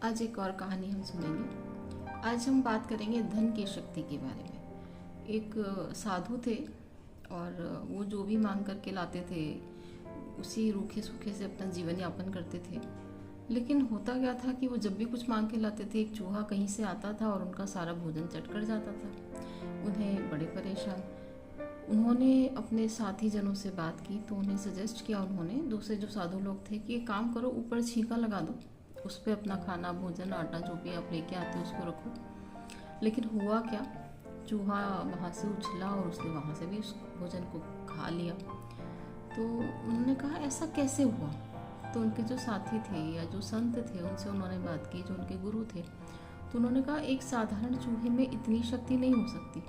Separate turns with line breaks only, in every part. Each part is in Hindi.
आज एक और कहानी हम सुनेंगे। आज हम बात करेंगे धन की शक्ति के बारे में। एक साधु थे और वो जो भी मांग करके लाते थे उसी रूखे सूखे से अपना जीवन यापन करते थे। लेकिन होता क्या था कि वो जब भी कुछ मांग के लाते थे एक चूहा कहीं से आता था और उनका सारा भोजन चट कर जाता था। उन्हें बड़े परेशान। उन्होंने अपने साथी जनों से बात की तो उन्हें सजेस्ट किया, उन्होंने दूसरे जो साधु लोग थे, कि एक काम करो, ऊपर छींका लगा दो, उस पर अपना खाना भोजन आटा जो भी आप लेके आते हो उसको रखो। लेकिन हुआ क्या, चूहा वहाँ से उछला और उसने वहाँ से भी उस भोजन को खा लिया। तो उन्होंने कहा ऐसा कैसे हुआ। तो उनके जो साथी थे या जो संत थे उनसे उन्होंने बात की, जो उनके गुरु थे। तो उन्होंने कहा एक साधारण चूहे में इतनी शक्ति नहीं हो सकती,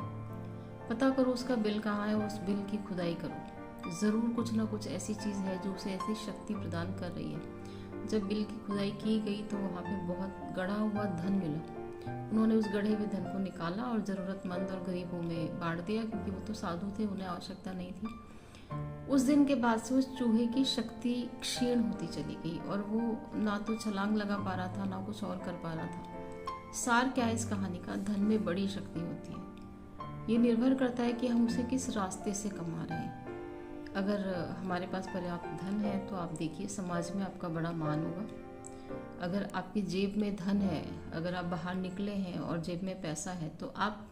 पता करो उसका बिल कहाँ है और उस बिल की खुदाई करो, ज़रूर कुछ ना कुछ ऐसी चीज़ है जो उसे ऐसी शक्ति प्रदान कर रही है। जब बिल की खुदाई की गई तो वहाँ पे बहुत गड़ा हुआ धन मिला। उन्होंने उस गढ़े हुए धन को निकाला और ज़रूरतमंद और गरीबों में बांट दिया, क्योंकि वो तो साधु थे, उन्हें आवश्यकता नहीं थी। उस दिन के बाद से उस चूहे की शक्ति क्षीण होती चली गई और वो ना तो छलांग लगा पा रहा था ना कुछ और कर पा रहा था। सार क्या है इस कहानी का, धन में बड़ी शक्ति होती है। ये निर्भर करता है कि हम उसे किस रास्ते से कमा रहे हैं। अगर हमारे पास पर्याप्त धन है तो आप देखिए समाज में आपका बड़ा मान होगा। अगर आपकी जेब में धन है, अगर आप बाहर निकले हैं और जेब में पैसा है तो आप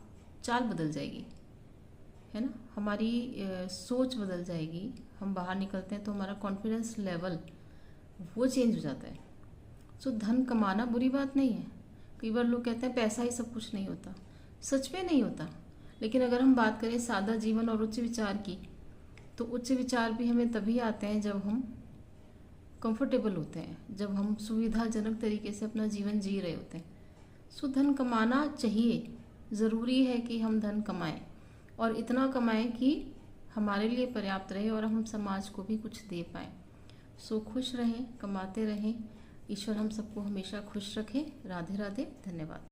चाल बदल जाएगी, है ना। हमारी सोच बदल जाएगी। हम बाहर निकलते हैं तो हमारा कॉन्फिडेंस लेवल वो चेंज हो जाता है। सो धन कमाना बुरी बात नहीं है। कई बार लोग कहते हैं पैसा ही सब कुछ नहीं होता, सच में नहीं होता। लेकिन अगर हम बात करें सादा जीवन और उच्च विचार की, तो उच्च विचार भी हमें तभी आते हैं जब हम कंफर्टेबल होते हैं, जब हम सुविधाजनक तरीके से अपना जीवन जी रहे होते हैं। सो धन कमाना चाहिए, ज़रूरी है कि हम धन कमाएं और इतना कमाएं कि हमारे लिए पर्याप्त रहे और हम समाज को भी कुछ दे पाएं। सो खुश रहें, कमाते रहें। ईश्वर हम सबको हमेशा खुश रखे। राधे राधे, धन्यवाद।